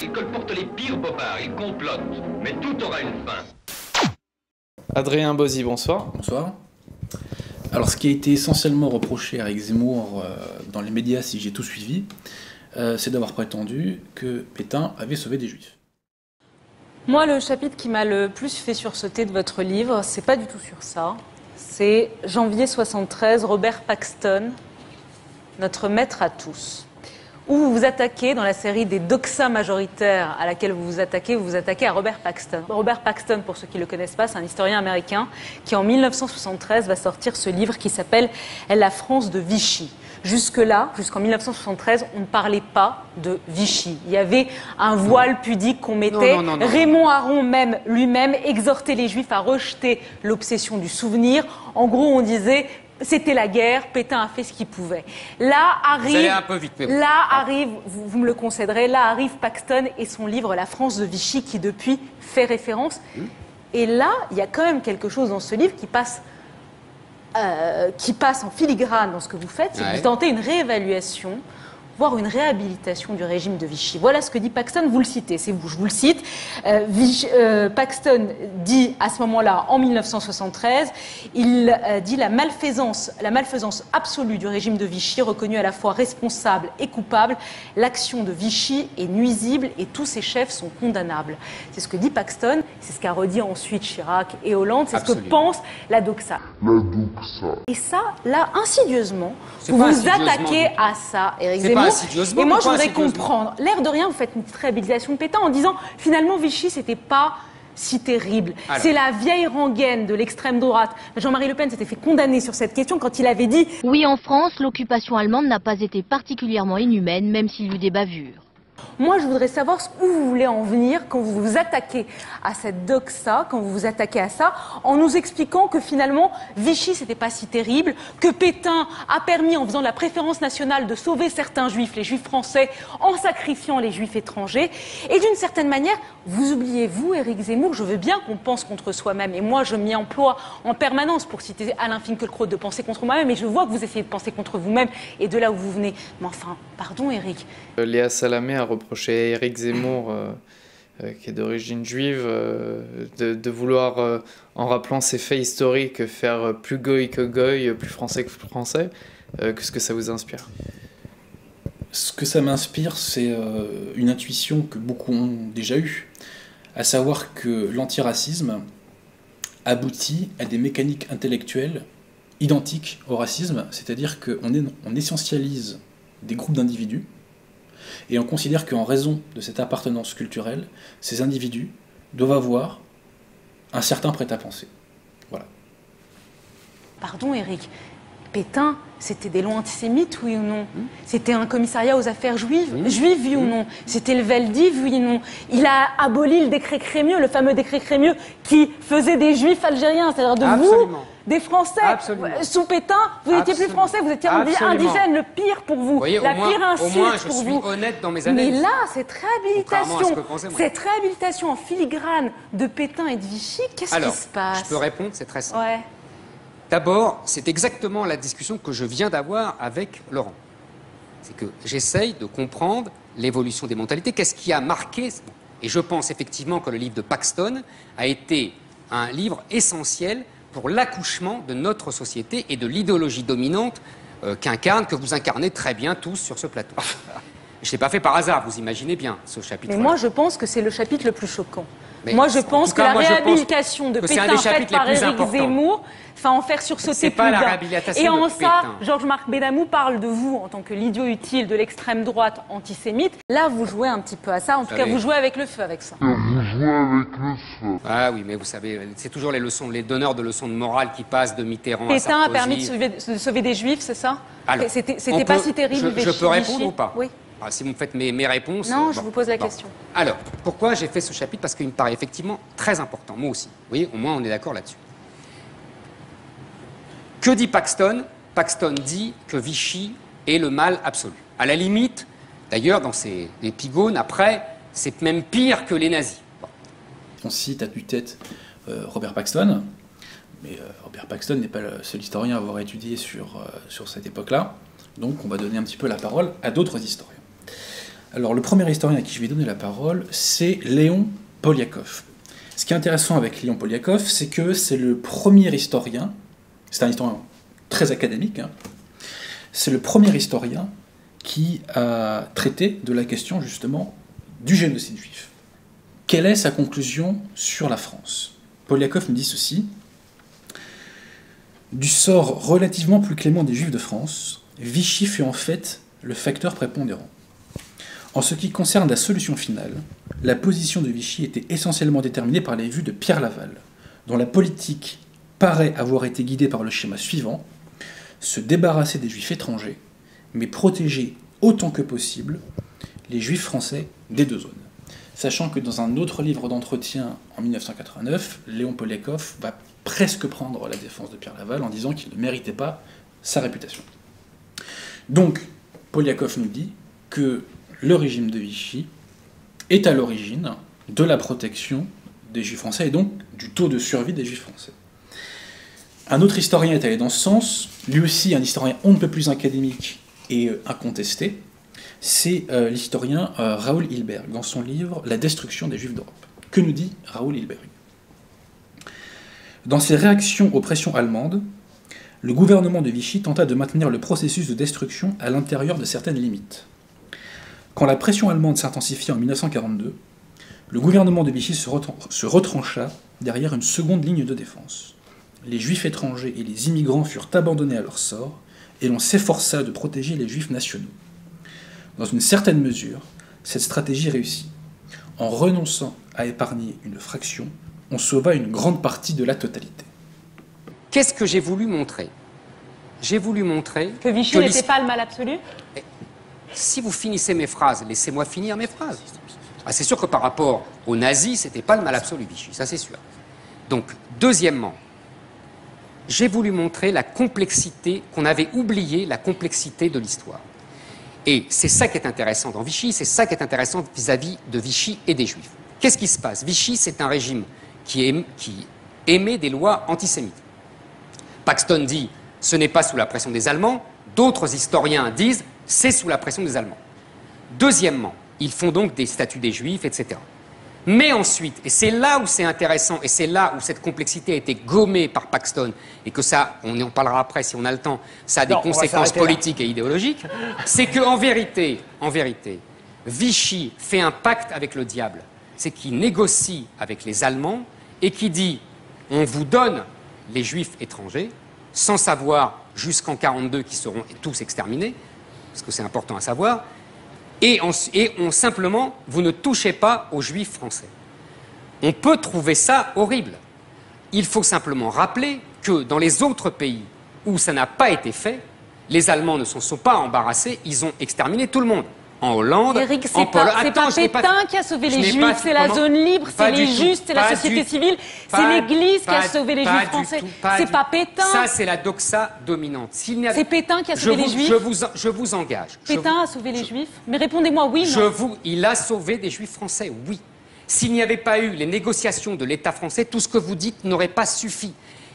Ils colportent les pires bobards, ils complotent, mais tout aura une fin. Adrien Bozzi, bonsoir. Bonsoir. Alors, ce qui a été essentiellement reproché à Éric Zemmour dans les médias, si j'ai tout suivi, c'est d'avoir prétendu que Pétain avait sauvé des Juifs. Moi, le chapitre qui m'a le plus fait sursauter de votre livre, c'est pas du tout sur ça. C'est janvier 73, Robert Paxton, notre maître à tous. Où vous vous attaquez, dans la série des doxas majoritaires à laquelle vous vous attaquez à Robert Paxton. Robert Paxton, pour ceux qui ne le connaissent pas, c'est un historien américain qui, en 1973, va sortir ce livre qui s'appelle « La France de Vichy ». Jusque-là, jusqu'en 1973, on ne parlait pas de Vichy. Il y avait un voile pudique qu'on mettait. Non. Raymond Aron même, lui-même, exhortait les Juifs à rejeter l'obsession du souvenir. En gros, on disait... C'était la guerre, Pétain a fait ce qu'il pouvait. Là arrive, vous allez un peu vite, mais bon. Là arrive, vous me le concéderez, là arrive Paxton et son livre La France de Vichy qui depuis fait référence. Et là, il y a quand même quelque chose dans ce livre qui passe en filigrane dans ce que vous faites, c'est que vous tentez une réévaluation, voire une réhabilitation du régime de Vichy. Voilà ce que dit Paxton, vous le citez, c'est vous, je vous le cite. Paxton dit à ce moment-là, en 1973, il dit la malfaisance absolue du régime de Vichy, reconnue à la fois responsable et coupable, l'action de Vichy est nuisible et tous ses chefs sont condamnables. C'est ce que dit Paxton, c'est ce qu'a redit ensuite Chirac et Hollande, c'est ce que pense la doxa. Et ça, là, insidieusement, vous vous attaquez à ça, Éric Zemmour. Et moi, je voudrais comprendre. L'air de rien, vous faites une petite réhabilitation de Pétain en disant finalement Vichy, c'était pas si terrible. C'est la vieille rengaine de l'extrême droite. Jean-Marie Le Pen s'était fait condamner sur cette question quand il avait dit « Oui, en France, l'occupation allemande n'a pas été particulièrement inhumaine, même s'il y eut des bavures. » Moi, je voudrais savoir où vous voulez en venir quand vous vous attaquez à cette doxa, quand vous vous attaquez à ça, en nous expliquant que finalement, Vichy, c'était pas si terrible, que Pétain a permis, en faisant de la préférence nationale, de sauver certains juifs, les juifs français, en sacrifiant les juifs étrangers. Et d'une certaine manière, vous oubliez, vous, Éric Zemmour, je veux bien qu'on pense contre soi-même. Et moi, je m'y emploie en permanence, pour citer Alain Finkielkraut, de penser contre moi-même. Et je vois que vous essayez de penser contre vous-même et de là où vous venez. Mais enfin, pardon, Éric. Léa Salamé a reproché à Éric Zemmour, qui est d'origine juive, de vouloir, en rappelant ces faits historiques, faire plus goy que goy, plus français que français. Qu'est-ce que ça vous inspire ? Ce que ça m'inspire, c'est une intuition que beaucoup ont déjà eue, à savoir que l'antiracisme aboutit à des mécaniques intellectuelles identiques au racisme, c'est-à-dire qu'on essentialise des groupes d'individus, et on considère qu'en raison de cette appartenance culturelle, ces individus doivent avoir un certain prêt-à-penser. Voilà. Pardon, Éric, Pétain, c'était des lois antisémites, oui ou non? C'était un commissariat aux affaires juives, oui ou non? C'était le Veldiv, oui ou non? Il a aboli le décret Crémieux, le fameux décret Crémieux, qui faisait des juifs algériens, c'est-à-dire de vous, des Français. Sous Pétain, vous n'étiez plus français, vous étiez indigène, le pire pour vous, voyez, la pire insulte au moins, je pour suis vous. honnête dans mes analyses. Mais là, cette réhabilitation en filigrane de Pétain et de Vichy, qu'est-ce qui se passe? Je peux répondre, c'est très simple. Ouais. D'abord, c'est exactement la discussion que je viens d'avoir avec Laurent. C'est que j'essaye de comprendre l'évolution des mentalités, qu'est-ce qui a marqué. Et je pense effectivement que le livre de Paxton a été un livre essentiel pour l'accouchement de notre société et de l'idéologie dominante que vous incarnez très bien tous sur ce plateau. Je ne l'ai pas fait par hasard, vous imaginez bien ce chapitre. Mais moi, je pense que c'est le chapitre le plus choquant. Moi, je pense que la réhabilitation de Pétain faite par Éric Zemmour va en faire sursauter plus d'un. Et en ça, Georges-Marc Benamou parle de vous en tant que l'idiot utile de l'extrême droite antisémite. Là, vous jouez un petit peu à ça. En tout cas, vous jouez avec le feu avec ça. Ah oui, mais vous savez, c'est toujours les donneurs de leçons de morale qui passent de Mitterrand à Sarkozy. Pétain a permis de sauver des juifs, c'est ça? C'était pas si terrible, je peux répondre ou pas? Oui. Si vous me faites mes réponses... Non, je vous pose la question. Alors, pourquoi j'ai fait ce chapitre? Parce qu'il me paraît effectivement très important, moi aussi. Vous voyez, au moins on est d'accord là-dessus. Que dit Paxton? Paxton dit que Vichy est le mal absolu. À la limite, d'ailleurs, dans ses épigones, après, c'est même pire que les nazis. On cite à tue-tête Robert Paxton, mais Robert Paxton n'est pas le seul historien à avoir étudié sur cette époque-là, donc on va donner un petit peu la parole à d'autres historiens. Alors, le premier historien à qui je vais donner la parole, c'est Léon Poliakov. Ce qui est intéressant avec Léon Poliakov, c'est que c'est le premier historien, c'est un historien très académique, hein, c'est le premier historien qui a traité de la question, justement, du génocide juif. Quelle est sa conclusion sur la France? Poliakov nous dit ceci. Du sort relativement plus clément des Juifs de France, Vichy fut en fait le facteur prépondérant. En ce qui concerne la solution finale, la position de Vichy était essentiellement déterminée par les vues de Pierre Laval, dont la politique paraît avoir été guidée par le schéma suivant: se débarrasser des Juifs étrangers, mais protéger autant que possible les Juifs français des deux zones. Sachant que dans un autre livre d'entretien en 1989, Léon Poliakov va presque prendre la défense de Pierre Laval en disant qu'il ne méritait pas sa réputation. Donc, Poliakov nous dit que le régime de Vichy est à l'origine de la protection des Juifs français et donc du taux de survie des Juifs français. Un autre historien est allé dans ce sens, lui aussi un historien on ne peut plus académique et incontesté, c'est l'historien Raoul Hilberg, dans son livre « La destruction des Juifs d'Europe ». Que nous dit Raoul Hilberg? Dans ses réactions aux pressions allemandes, le gouvernement de Vichy tenta de maintenir le processus de destruction à l'intérieur de certaines limites. Quand la pression allemande s'intensifia en 1942, le gouvernement de Vichy se retrancha derrière une seconde ligne de défense. Les Juifs étrangers et les immigrants furent abandonnés à leur sort, et l'on s'efforça de protéger les Juifs nationaux. Dans une certaine mesure, cette stratégie réussit. En renonçant à épargner une fraction, on sauva une grande partie de la totalité. Qu'est-ce que j'ai voulu montrer? J'ai voulu montrer que Vichy n'était pas le mal absolu. Si vous finissez mes phrases, laissez-moi finir mes phrases. Ah, c'est sûr que par rapport aux nazis, c'était pas le mal absolu, Vichy, ça c'est sûr. Donc, deuxièmement, j'ai voulu montrer la complexité, qu'on avait oublié la complexité de l'histoire. Et c'est ça qui est intéressant dans Vichy, c'est ça qui est intéressant vis-à-vis de Vichy et des Juifs. Qu'est-ce qui se passe? Vichy, c'est un régime qui émet des lois antisémites. Paxton dit « ce n'est pas sous la pression des Allemands », d'autres historiens disent « c'est sous la pression des Allemands ». Deuxièmement, ils font donc des statuts des Juifs, etc. Mais ensuite, et c'est là où c'est intéressant, et c'est là où cette complexité a été gommée par Paxton, et que ça, on en parlera après si on a le temps, ça a des conséquences politiques et idéologiques, c'est qu'en vérité, Vichy fait un pacte avec le diable. C'est qu'il négocie avec les Allemands et qui dit « on vous donne les Juifs étrangers, sans savoir jusqu'en 1942 qu'ils seront tous exterminés, parce que c'est important à savoir, et simplement, vous ne touchez pas aux Juifs français. » On peut trouver ça horrible. Il faut simplement rappeler que dans les autres pays où ça n'a pas été fait, les Allemands ne s'en sont pas embarrassés, ils ont exterminé tout le monde. En Hollande, Éric, en Pologne. C'est pas Pétain qui a sauvé les Juifs, c'est la zone libre, c'est les justes, c'est la société civile, c'est l'Église qui a sauvé les Juifs français. C'est pas Pétain. Ça, c'est la doxa dominante. C'est Pétain qui a sauvé les Juifs. Je vous engage. Pétain a sauvé les Juifs. Mais répondez-moi oui, non. Il a sauvé des Juifs français, oui. S'il n'y avait pas eu les négociations de l'État français, tout ce que vous dites n'aurait pas suffi.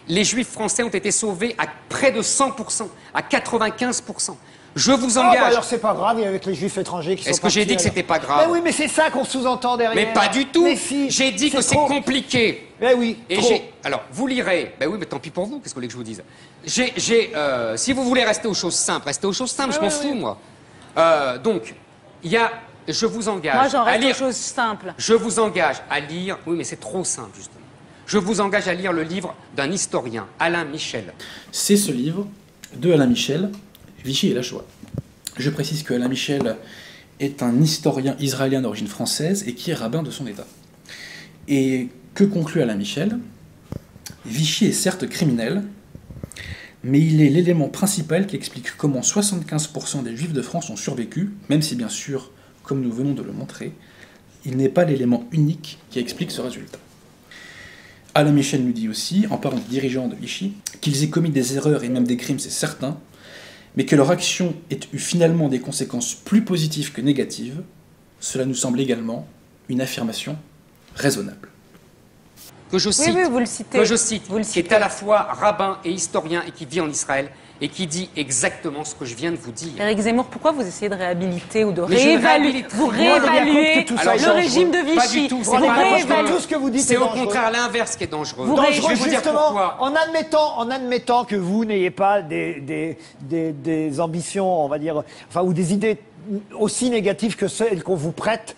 Les Juifs français ont été sauvés à près de 100%, à 95%. Je vous engage. Alors c'est pas grave, il y a avec les Juifs étrangers qui sont. Est-ce que j'ai dit que c'était pas grave? Mais oui, mais c'est ça qu'on sous-entend derrière. Mais pas du tout. Si, j'ai dit que c'est compliqué. Mais oui. Et alors, vous lirez. Ben oui, mais tant pis pour vous. Qu'est-ce que vous voulez que je vous dise? Si vous voulez rester aux choses simples, restez aux choses simples. Je m'en fous, moi. Donc, il y a. Je vous engage. Moi, j'en reste à lire, aux choses simples. Je vous engage à lire. Oui, mais c'est trop simple, justement. Je vous engage à lire le livre d'un historien, Alain Michel. C'est ce livre de Alain Michel, Vichy et la Shoah. Je précise que Alain Michel est un historien israélien d'origine française et qui est rabbin de son État. Et que conclut Alain Michel? Vichy est certes criminel, mais il est l'élément principal qui explique comment 75% des Juifs de France ont survécu, même si bien sûr, comme nous venons de le montrer, il n'est pas l'élément unique qui explique ce résultat. Alain Michel nous dit aussi, en parlant des dirigeants de Vichy, qu'ils aient commis des erreurs et même des crimes, c'est certain, mais que leur action ait eu finalement des conséquences plus positives que négatives, cela nous semble également une affirmation raisonnable. Que je cite, oui, vous le citez. Que je cite, qui est à la fois rabbin et historien et qui vit en Israël, et qui dit exactement ce que je viens de vous dire. Éric Zemmour, pourquoi vous essayez de réhabiliter ou de Mais je réévaluer réhabilite vous rien. réévaluez Alors, le régime de Vichy. Pas du tout, Vous c'est pas réévaluez- tout ce que vous dites C'est est au dangereux. contraire l'inverse qui est dangereux. Vous Dangereux, Je vais vous dire justement, pourquoi. en admettant que vous n'ayez pas des ambitions, on va dire, enfin, ou des idées aussi négatives que celles qu'on vous prête.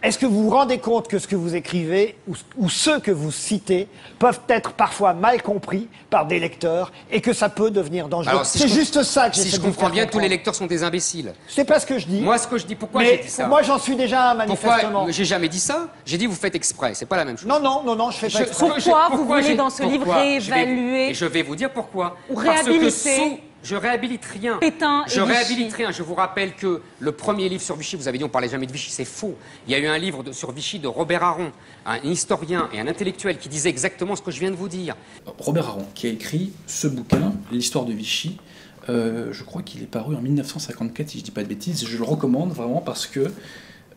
Est-ce que vous vous rendez compte que ce que vous écrivez ou ceux que vous citez peuvent être parfois mal compris par des lecteurs et que ça peut devenir dangereux? Alors, si C'est je juste ça que Si j'essaie je de vous comprends faire bien, tous les comprendre. lecteurs sont des imbéciles. C'est pas ce que je dis. Moi, ce que je dis, pourquoi j'ai Mais dit ça? moi, j'en suis déjà un, manifestement. Pourquoi? J'ai jamais dit ça. J'ai dit vous faites exprès. C'est pas la même chose. Non, je fais pas exprès. Pourquoi vous voulez, dans ce livre, pourquoi réévaluer- Et je vais vous dire pourquoi. Ou Parce que réhabiliter je réhabilite rien. Pétain et Je Vichy. réhabilite rien. Je vous rappelle que le premier livre sur Vichy, vous avez dit on parlait jamais de Vichy, c'est faux. Il y a eu un livre sur Vichy de Robert Aron, un historien et un intellectuel qui disait exactement ce que je viens de vous dire. Robert Aron, qui a écrit ce bouquin, L'histoire de Vichy, je crois qu'il est paru en 1954, si je ne dis pas de bêtises. Je le recommande vraiment parce que,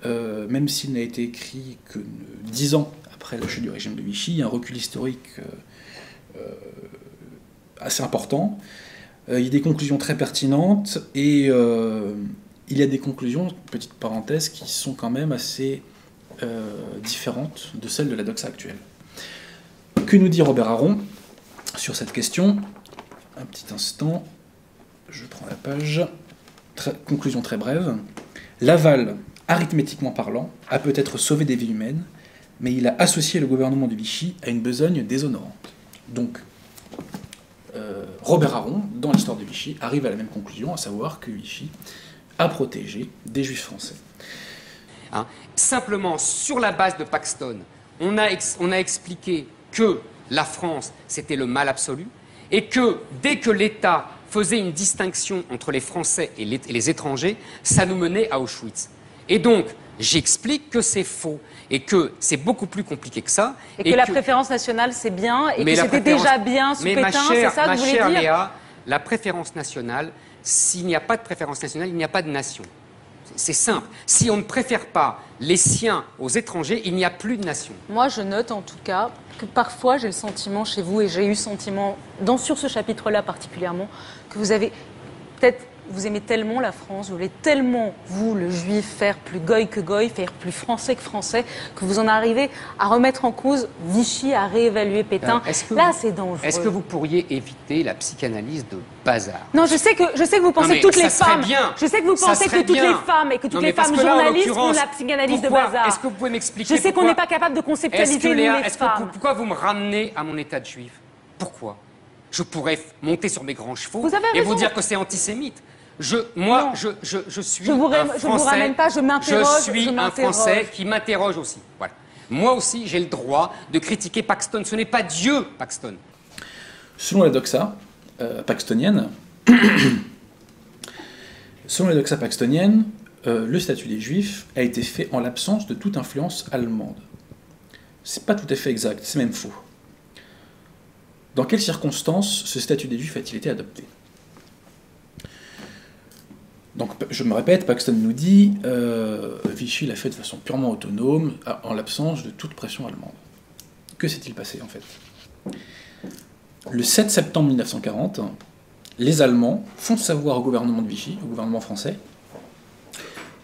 même s'il n'a été écrit que 10 ans après la chute du régime de Vichy, il y a un recul historique assez important. Il y a des conclusions très pertinentes et il y a des conclusions, petite parenthèse, qui sont quand même assez différentes de celles de la doxa actuelle. Que nous dit Robert Aron sur cette question? Un petit instant, je prends la page. Conclusion très brève. Laval, arithmétiquement parlant, a peut-être sauvé des vies humaines, mais il a associé le gouvernement de Vichy à une besogne déshonorante. Donc, Robert Aron, dans l'histoire de Vichy, arrive à la même conclusion, à savoir que Vichy a protégé des juifs français. Hein. Simplement, sur la base de Paxton, on a expliqué que la France, c'était le mal absolu, et que dès que l'État faisait une distinction entre les Français et les étrangers, ça nous menait à Auschwitz. Et donc, j'explique que c'est faux, et que c'est beaucoup plus compliqué que ça. Et que la préférence nationale, c'est bien, et Mais que la c'était préférence- déjà bien sous Mais Pétain, c'est ça que ma vous voulez chère dire? Léa, la préférence nationale, s'il n'y a pas de préférence nationale, il n'y a pas de nation. C'est simple. Si on ne préfère pas les siens aux étrangers, il n'y a plus de nation. Moi, je note en tout cas que parfois j'ai le sentiment chez vous, et j'ai eu le sentiment sur ce chapitre-là particulièrement, que vous avez peut-être, vous aimez tellement la France, vous voulez tellement, vous, le juif, faire plus goy que goy, faire plus français que français, que vous en arrivez à remettre en cause Vichy, à réévaluer Pétain. Là, c'est dangereux. Est-ce que vous pourriez éviter la psychanalyse de bazar? Non, je sais que vous pensez mais que toutes ça les serait femmes. bien. Je sais que vous Ça pensez serait que toutes bien. les femmes et que toutes Non, les mais parce femmes que là, en journalistes font l'occurrence, la psychanalyse de pourquoi? bazar. Est-ce que vous pouvez m'expliquer Je sais qu'on pourquoi? n'est pas capable de conceptualiser nous, Léa, les femmes. pourquoi vous me ramenez à mon état de juif? Pourquoi? Je pourrais monter sur mes grands chevaux Vous avez et raison. vous dire que c'est antisémite. Je suis Je vous un je Français. vous ramène pas, je m'interroge. Je suis un Français qui m'interroge aussi. Voilà. Moi aussi, j'ai le droit de critiquer Paxton. Ce n'est pas Dieu, Paxton. Selon la doxa paxtonienne, le statut des Juifs a été fait en l'absence de toute influence allemande. C'est pas tout à fait exact, c'est même faux. Dans quelles circonstances ce statut des Juifs a-t-il été adopté? Donc, je me répète, Paxton nous dit Vichy l'a fait de façon purement autonome, en l'absence de toute pression allemande. Que s'est-il passé en fait? Le 7 septembre 1940, les Allemands font savoir au gouvernement de Vichy, au gouvernement français,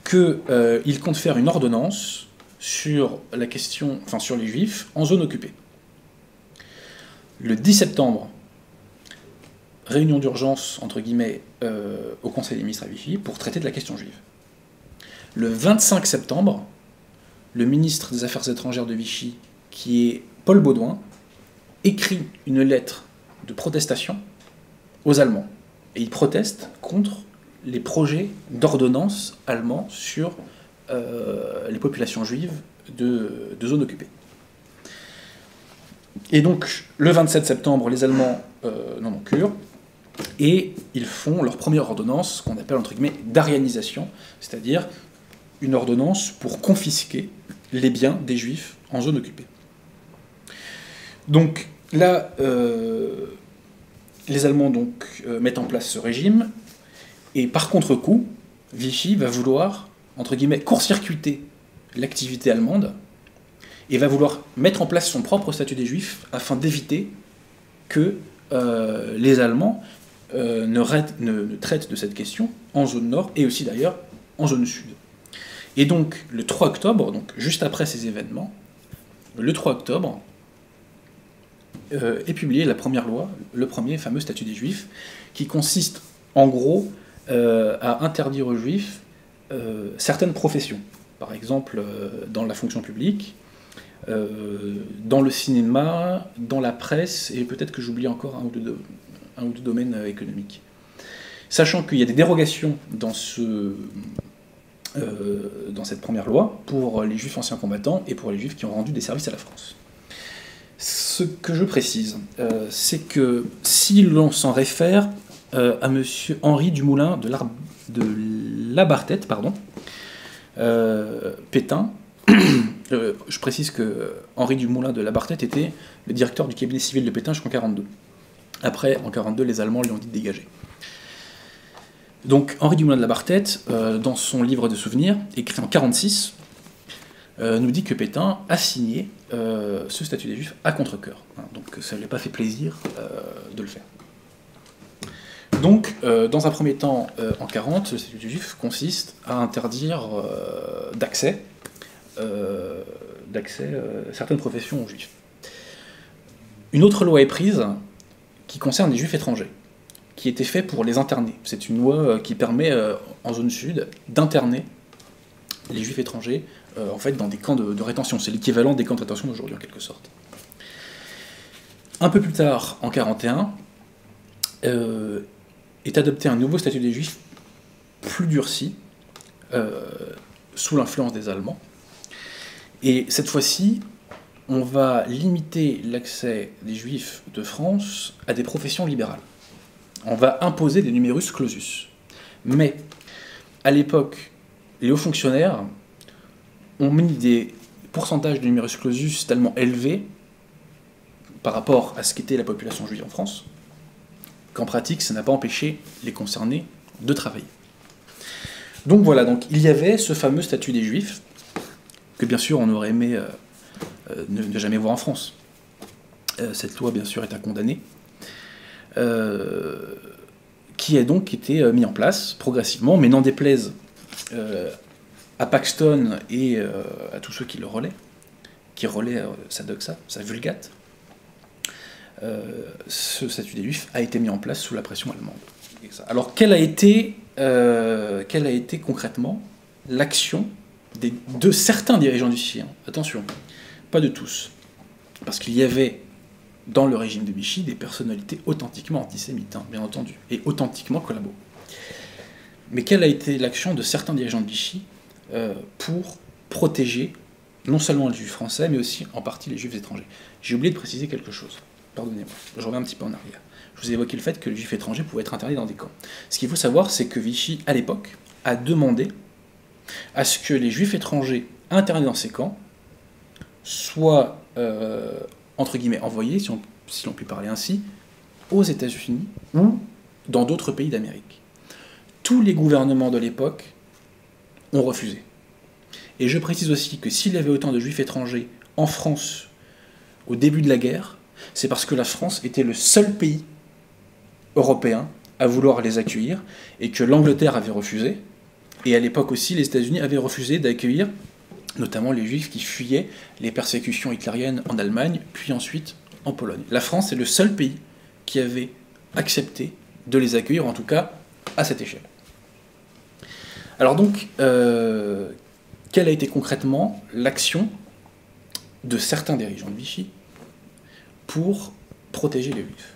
qu'ils comptent faire une ordonnance sur la question, enfin sur les Juifs en zone occupée. Le 10 septembre, réunion d'urgence, entre guillemets, au Conseil des ministres à Vichy pour traiter de la question juive. Le 25 septembre, le ministre des Affaires étrangères de Vichy, qui est Paul Baudouin, écrit une lettre de protestation aux Allemands. Et il proteste contre les projets d'ordonnance allemands sur les populations juives de zones occupées. Et donc, le 27 septembre, les Allemands n'en ont cure, et ils font leur première ordonnance, qu'on appelle entre guillemets d'arianisation, c'est-à-dire une ordonnance pour confisquer les biens des Juifs en zone occupée. Donc là, les Allemands mettent en place ce régime, et par contre-coup, Vichy va vouloir, entre guillemets, court-circuiter l'activité allemande, et va vouloir mettre en place son propre statut des Juifs afin d'éviter que les Allemands ne traite de cette question en zone nord et aussi d'ailleurs en zone sud. Et donc le 3 octobre, donc juste après ces événements, le 3 octobre, est publiée la première loi, le premier fameux statut des Juifs, qui consiste en gros à interdire aux Juifs certaines professions. Par exemple, dans la fonction publique, dans le cinéma, dans la presse, et peut-être que j'oublie encore un ou deux domaines économiques. Sachant qu'il y a des dérogations dans cette première loi pour les Juifs anciens combattants et pour les Juifs qui ont rendu des services à la France. Ce que je précise, c'est que si l'on s'en réfère à M. Henri Dumoulin de Labarthet, Pétain, je précise que Henri Dumoulin de Labarthet était le directeur du cabinet civil de Pétain jusqu'en 1942. Après, en 1942, les Allemands lui ont dit de dégager. Donc Henri Dumoulin de Labarthet, dans son livre de souvenirs, écrit en 1946, nous dit que Pétain a signé ce statut des Juifs à contre-cœur. Donc ça ne lui a pas fait plaisir de le faire. Donc, dans un premier temps, en 1940, le statut des Juifs consiste à interdire d'accès certaines professions aux Juifs. Une autre loi est prise qui concerne les Juifs étrangers, qui était fait pour les interner. C'est une loi qui permet, en zone sud, d'interner les Juifs étrangers en fait, dans des camps de rétention. C'est l'équivalent des camps de rétention d'aujourd'hui, en quelque sorte. Un peu plus tard, en 1941, est adopté un nouveau statut des Juifs plus durci, sous l'influence des Allemands. Et cette fois-ci, on va limiter l'accès des Juifs de France à des professions libérales. On va imposer des numerus clausus. Mais, à l'époque, les hauts fonctionnaires ont mis des pourcentages de numerus clausus tellement élevés par rapport à ce qu'était la population juive en France, qu'en pratique, ça n'a pas empêché les concernés de travailler. Donc voilà, donc il y avait ce fameux statut des Juifs, que bien sûr on aurait aimé ne jamais voir en France. Cette loi, bien sûr, est à condamner, qui a donc été mis en place progressivement, mais n'en déplaise à Paxton et à tous ceux qui le relaient, qui relaient sa doxa, sa vulgate. Ce statut des Juifs a été mis en place sous la pression allemande. Alors, quelle a été concrètement l'action de certains dirigeants du Vichy, hein. Attention, pas de tous. Parce qu'il y avait, dans le régime de Vichy, des personnalités authentiquement antisémites, hein, bien entendu, et authentiquement collabos. Mais quelle a été l'action de certains dirigeants de Vichy pour protéger non seulement les Juifs français, mais aussi en partie les Juifs étrangers? J'ai oublié de préciser quelque chose. Pardonnez-moi, je reviens un petit peu en arrière. Je vous ai évoqué le fait que les Juifs étrangers pouvaient être internés dans des camps. Ce qu'il faut savoir, c'est que Vichy, à l'époque, a demandé à ce que les Juifs étrangers internés dans ces camps soient, entre guillemets, envoyés, si l'on peut parler ainsi, aux États-Unis ou dans d'autres pays d'Amérique. Tous les gouvernements de l'époque ont refusé. Et je précise aussi que s'il y avait autant de Juifs étrangers en France au début de la guerre, c'est parce que la France était le seul pays européen à vouloir les accueillir et que l'Angleterre avait refusé. Et à l'époque aussi, les États-Unis avaient refusé d'accueillir notamment les Juifs qui fuyaient les persécutions hitlériennes en Allemagne, puis ensuite en Pologne. La France est le seul pays qui avait accepté de les accueillir, en tout cas à cette échelle. Alors donc, quelle a été concrètement l'action de certains dirigeants de Vichy pour protéger les Juifs?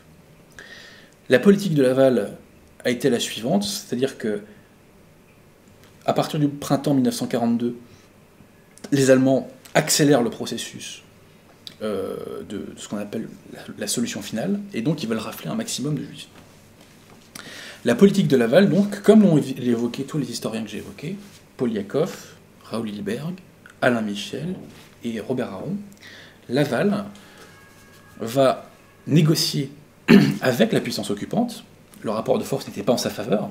La politique de Laval a été la suivante, c'est-à-dire que à partir du printemps 1942, les Allemands accélèrent le processus de ce qu'on appelle la solution finale, et donc ils veulent rafler un maximum de Juifs. La politique de Laval, donc, comme l'ont évoqué tous les historiens que j'ai évoqués, Paul Yakov, Raoul Hilberg, Alain Michel et Robert Aron, Laval va négocier avec la puissance occupante. Le rapport de force n'était pas en sa faveur.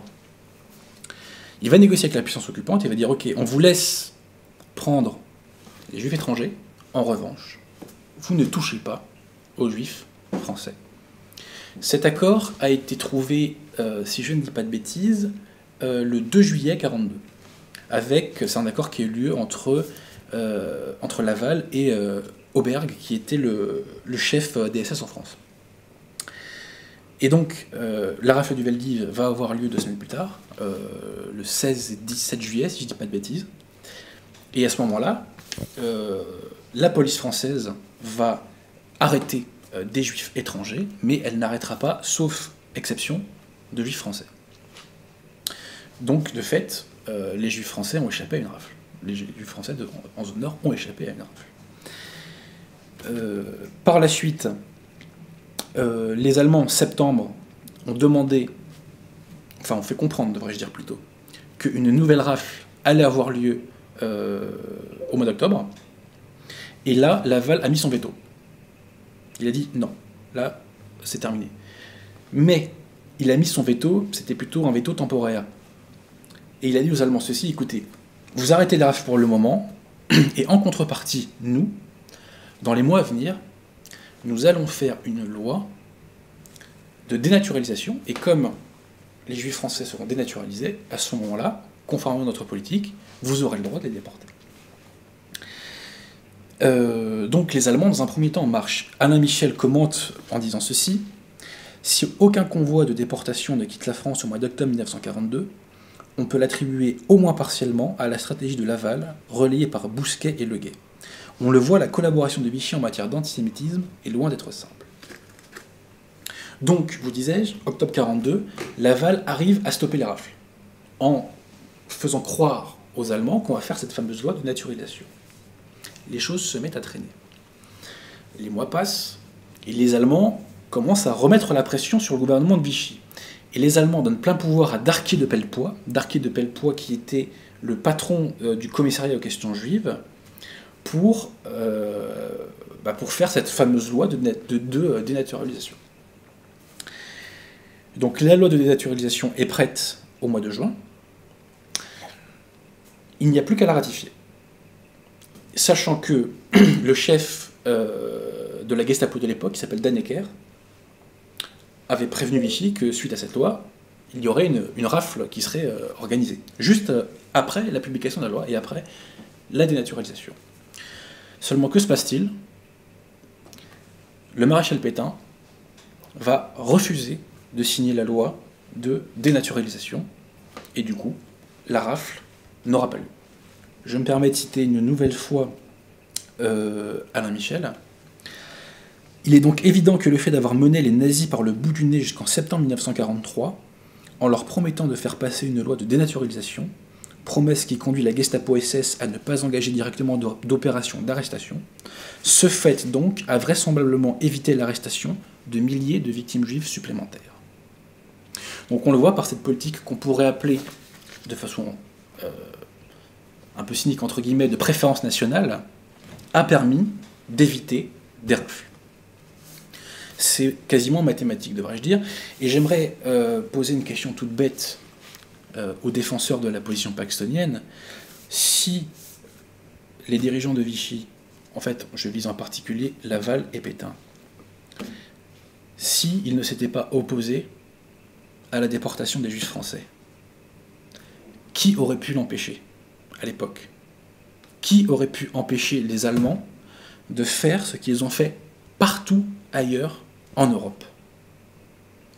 Il va négocier avec la puissance occupante et va dire « Ok, on vous laisse prendre les Juifs étrangers. En revanche, vous ne touchez pas aux Juifs français. » Cet accord a été trouvé, si je ne dis pas de bêtises, le 2 juillet 1942. C'est un accord qui a eu lieu entre Laval et Auberg, qui était le chef des SS en France. Et donc, la rafle du Veldiv va avoir lieu 2 semaines plus tard, le 16 et 17 juillet, si je ne dis pas de bêtises. Et à ce moment-là, la police française va arrêter des juifs étrangers, mais elle n'arrêtera pas, sauf exception, de juifs français. Donc, de fait, les juifs français ont échappé à une rafle. Les juifs français en zone nord ont échappé à une rafle. Par la suite, les Allemands, en septembre, ont demandé, enfin, ont fait comprendre, devrais-je dire plutôt, qu'une nouvelle rafle allait avoir lieu au mois d'octobre. Et là, Laval a mis son veto. Il a dit non, là, c'est terminé. Mais il a mis son veto, c'était plutôt un veto temporaire. Et il a dit aux Allemands ceci, écoutez, vous arrêtez les rafles pour le moment, et en contrepartie, nous, dans les mois à venir, nous allons faire une loi de dénaturalisation, et comme les juifs français seront dénaturalisés, à ce moment-là, conformément à notre politique, vous aurez le droit de les déporter. Donc les Allemands, dans un premier temps, marchent. Alain Michel commente en disant ceci: si aucun convoi de déportation ne quitte la France au mois d'octobre 1942, on peut l'attribuer au moins partiellement à la stratégie de Laval, relayée par Bousquet et Leguet. On le voit, la collaboration de Vichy en matière d'antisémitisme est loin d'être simple. Donc, vous disais-je, octobre 1942, Laval arrive à stopper les rafles, en faisant croire aux Allemands qu'on va faire cette fameuse loi de naturalisation. Les choses se mettent à traîner. Les mois passent, et les Allemands commencent à remettre la pression sur le gouvernement de Vichy. Et les Allemands donnent plein pouvoir à Darquier de Pellepoix, qui était le patron du commissariat aux questions juives, pour faire cette fameuse loi de dénaturalisation. Donc la loi de dénaturalisation est prête au mois de juin. Il n'y a plus qu'à la ratifier. Sachant que le chef de la Gestapo de l'époque, qui s'appelle Dannecker, avait prévenu Vichy que suite à cette loi, il y aurait une rafle qui serait organisée, juste après la publication de la loi et après la dénaturalisation. Seulement, que se passe-t-il? Le maréchal Pétain va refuser de signer la loi de dénaturalisation, et du coup, la rafle n'aura pas lieu. Je me permets de citer une nouvelle fois Alain Michel. Il est donc évident que le fait d'avoir mené les nazis par le bout du nez jusqu'en septembre 1943, en leur promettant de faire passer une loi de dénaturalisation, promesse qui conduit la Gestapo-SS à ne pas engager directement d'opérations d'arrestation, ce fait donc a vraisemblablement évité l'arrestation de milliers de victimes juives supplémentaires. Donc on le voit par cette politique qu'on pourrait appeler, de façon un peu cynique entre guillemets, de préférence nationale, a permis d'éviter des rafles. C'est quasiment mathématique, devrais-je dire. Et j'aimerais poser une question toute bête aux défenseurs de la position paxtonienne. Si les dirigeants de Vichy, en fait, je vise en particulier Laval et Pétain, s'ils ne s'étaient pas opposés à la déportation des Juifs français, qui aurait pu l'empêcher à l'époque? Qui aurait pu empêcher les Allemands de faire ce qu'ils ont fait partout ailleurs en Europe?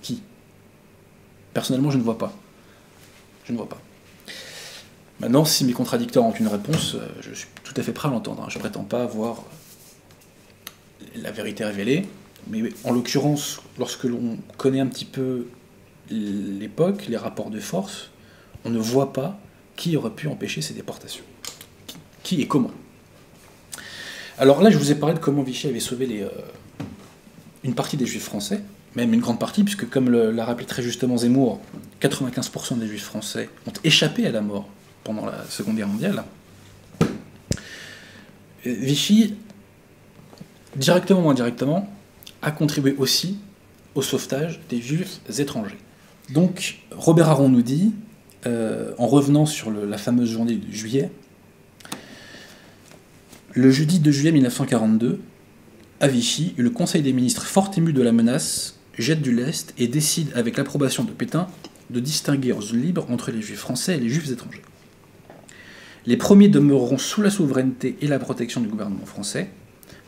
Qui? Personnellement, je ne vois pas. Je ne vois pas. Maintenant, si mes contradicteurs ont une réponse, je suis tout à fait prêt à l'entendre. Je ne prétends pas avoir la vérité révélée, mais en l'occurrence, lorsque l'on connaît un petit peu l'époque, les rapports de force, on ne voit pas qui aurait pu empêcher ces déportations. Qui et comment? Alors là, je vous ai parlé de comment Vichy avait sauvé une partie des Juifs français, même une grande partie, puisque comme l'a rappelé très justement Zemmour, 95% des Juifs français ont échappé à la mort pendant la Seconde Guerre mondiale. Vichy, directement ou indirectement, a contribué aussi au sauvetage des Juifs étrangers. Donc, Robert Aron nous dit, en revenant sur la fameuse journée de juillet, le jeudi 2 juillet 1942, à Vichy, le Conseil des ministres, fort ému de la menace, jette du lest et décide, avec l'approbation de Pétain, de distinguer en zone libre entre les juifs français et les juifs étrangers. Les premiers demeureront sous la souveraineté et la protection du gouvernement français.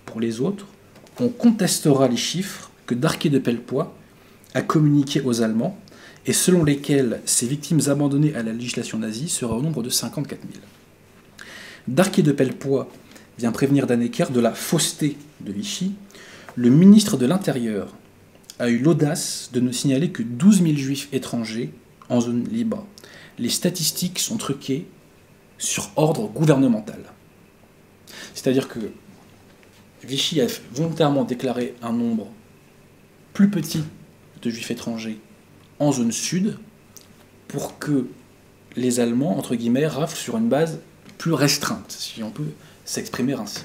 Pour les autres, on contestera les chiffres que Darquet de Pellepoix a communiqués aux Allemands et selon lesquels ces victimes abandonnées à la législation nazie seraient au nombre de 54 000. Darquet de Pellepoix vient prévenir Dannecker de la fausseté de Vichy. Le ministre de l'Intérieur a eu l'audace de ne signaler que 12 000 juifs étrangers en zone libre. Les statistiques sont truquées sur ordre gouvernemental. C'est-à-dire que Vichy a volontairement déclaré un nombre plus petit de juifs étrangers en zone sud pour que les Allemands, entre guillemets, raflent sur une base plus restreinte, si on peut s'exprimer ainsi.